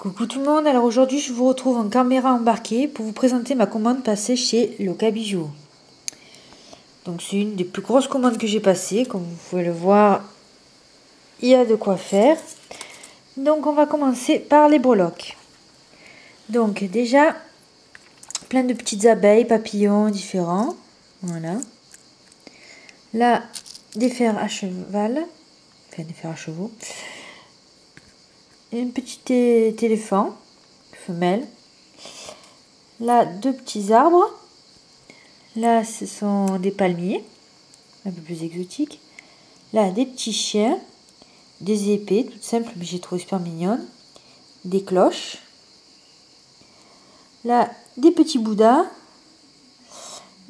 Coucou tout le monde, alors aujourd'hui je vous retrouve en caméra embarquée pour vous présenter ma commande passée chez Loca Bijoux. Donc c'est une des plus grosses commandes que j'ai passées, comme vous pouvez le voir, il y a de quoi faire. Donc on va commencer par les breloques. Donc déjà, plein de petites abeilles, papillons différents, voilà. Là, des fers à cheval, enfin des fers à chevaux. Un petit éléphant, femelle. Là, deux petits arbres. Là, ce sont des palmiers, un peu plus exotiques. Là, des petits chiens, des épées, toutes simples, mais j'ai trouvé super mignonnes. Des cloches. Là, des petits bouddhas.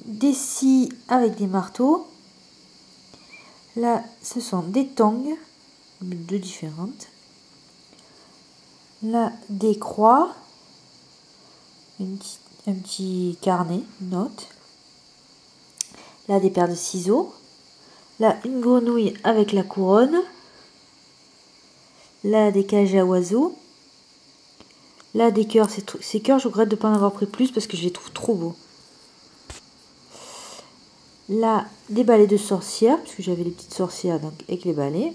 Des scies avec des marteaux. Là, ce sont des tongs, deux différentes. Là, des croix. Un petit carnet, notes. Là, des paires de ciseaux. Là, une grenouille avec la couronne. Là, des cages à oiseaux. Là, des cœurs. Ces cœurs, je regrette de ne pas en avoir pris plus parce que je les trouve trop beaux. Là, des balais de sorcières, parce que j'avais les petites sorcières donc, avec les balais.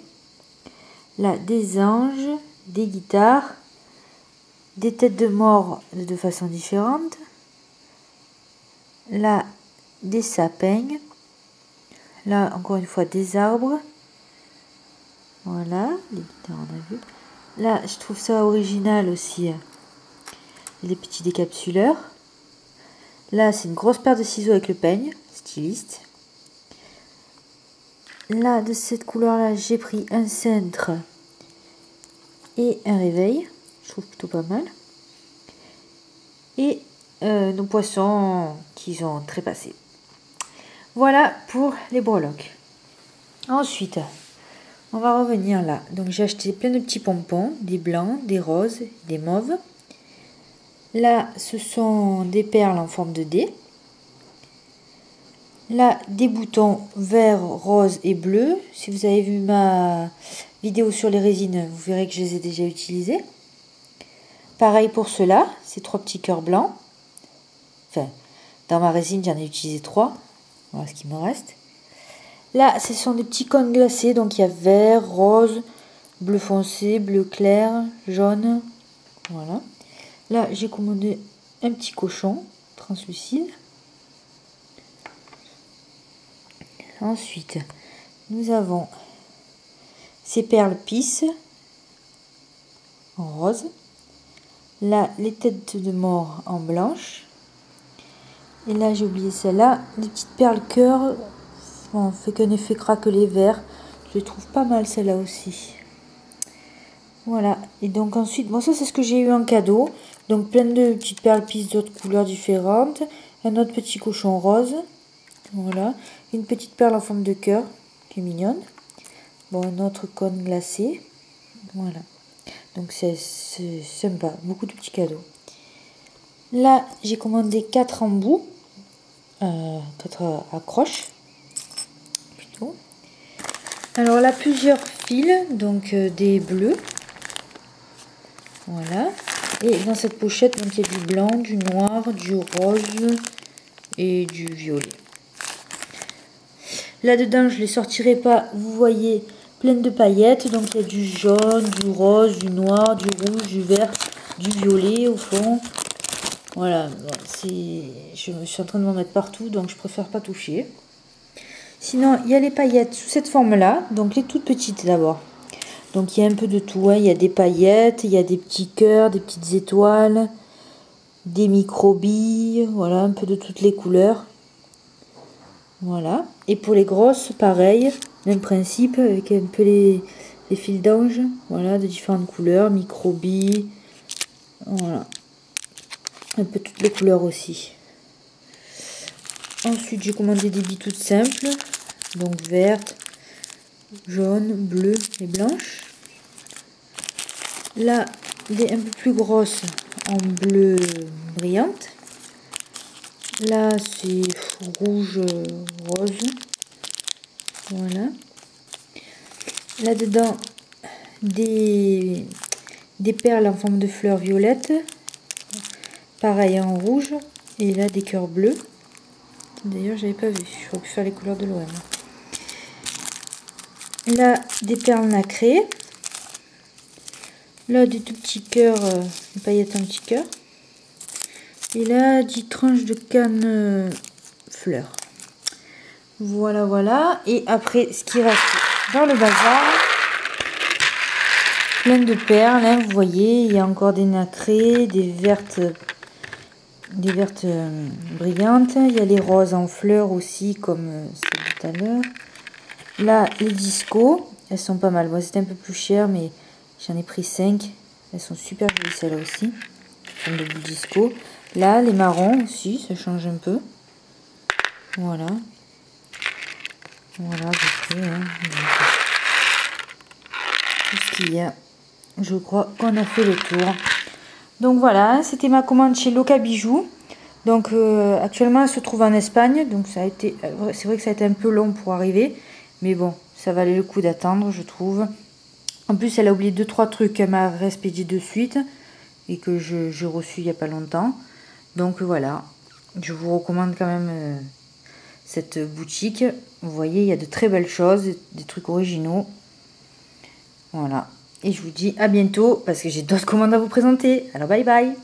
Là, des anges, des guitares, des têtes de mort de façon différente. Là, des sapins. Là, encore une fois, des arbres. Voilà, les guitares, on a vu. Là, je trouve ça original aussi. Les petits décapsuleurs. Là, c'est une grosse paire de ciseaux avec le peigne, styliste. Là, de cette couleur-là, j'ai pris un cintre et un réveil. Je trouve plutôt pas mal. Et nos poissons qui sont trépassés. Voilà pour les breloques. Ensuite, on va revenir là. Donc, j'ai acheté plein de petits pompons, des blancs, des roses, des mauves. Là, ce sont des perles en forme de dé. Là, des boutons vert, rose et bleu. Si vous avez vu ma vidéo sur les résines, vous verrez que je les ai déjà utilisés. Pareil pour ceux-là, ces trois petits cœurs blancs. Enfin, dans ma résine, j'en ai utilisé 3. Voilà ce qui me reste. Là, ce sont des petits cônes glacés. Donc, il y a vert, rose, bleu foncé, bleu clair, jaune. Voilà. Là, j'ai commandé un petit cochon translucide. Ensuite, nous avons ces perles pisses en rose. Là, les têtes de mort en blanche. Et là, j'ai oublié celle-là. Des petites perles cœur. On fait qu'un effet craquelé vert. Je les trouve pas mal celle-là aussi. Voilà. Et donc ensuite, bon ça c'est ce que j'ai eu en cadeau. Donc plein de petites perles pisses d'autres couleurs différentes. Un autre petit cochon rose. Voilà. Une petite perle en forme de cœur. Qui est mignonne. Bon, un autre cône glacé. Voilà. Donc c'est sympa. Beaucoup de petits cadeaux. Là, j'ai commandé 4 embouts. 4 accroches. Plutôt. Alors là, plusieurs fils. Donc des bleus. Voilà. Et dans cette pochette, donc, il y a du blanc, du noir, du rose et du violet. Là-dedans, je ne les sortirai pas. Vous voyez, plein de paillettes. Donc, il y a du jaune, du rose, du noir, du rouge, du vert, du violet au fond. Voilà. Je me suis en train de m'en mettre partout, donc je préfère pas toucher. Sinon, il y a les paillettes sous cette forme-là. Donc, les toutes petites d'abord. Donc il y a un peu de tout, hein. Il y a des paillettes, il y a des petits cœurs, des petites étoiles, des micro-billes, voilà, un peu de toutes les couleurs. Voilà. Et pour les grosses, pareil, même principe, avec un peu les fils d'ange, voilà, de différentes couleurs, micro-billes, voilà. Un peu toutes les couleurs aussi. Ensuite, j'ai commandé des billes toutes simples, donc vertes, jaunes, bleues et blanches. Là, des un peu plus grosses en bleu brillante. Là, c'est rouge rose. Voilà. Là-dedans, des des perles en forme de fleurs violettes, pareil en rouge, et là des cœurs bleus. D'ailleurs, j'avais pas vu, j'aurais pu faire les couleurs de l'OM. Là, des perles nacrées. Là, des tout petits cœurs, des paillettes en petits cœurs. Et là, 10 tranches de canne fleurs. Voilà, voilà. Et après, ce qui reste dans le bazar, plein de perles, hein, vous voyez, il y a encore des nacrées, des vertes brillantes. Il y a les roses en fleurs aussi, comme celle de tout à l'heure. Là, les discos, elles sont pas mal. Bon, c'était un peu plus cher, mais j'en ai pris 5. Elles sont super jolies, celles-là aussi. Comme le disco. Là, les marrons aussi, ça change un peu. Voilà. Voilà, j'ai fait, hein. Tout ce qu'il y a. Je crois qu'on a fait le tour. Donc voilà, c'était ma commande chez Loca Bijoux. Donc actuellement, elle se trouve en Espagne. Donc ça a été, c'est vrai que ça a été un peu long pour arriver. Mais bon, ça valait le coup d'attendre, je trouve. En plus, elle a oublié 2-3 trucs qu'elle m'a réexpédié de suite. Et que j'ai reçu il n'y a pas longtemps. Donc voilà, je vous recommande quand même cette boutique. Vous voyez, il y a de très belles choses, des trucs originaux. Voilà. Et je vous dis à bientôt parce que j'ai d'autres commandes à vous présenter. Alors bye bye!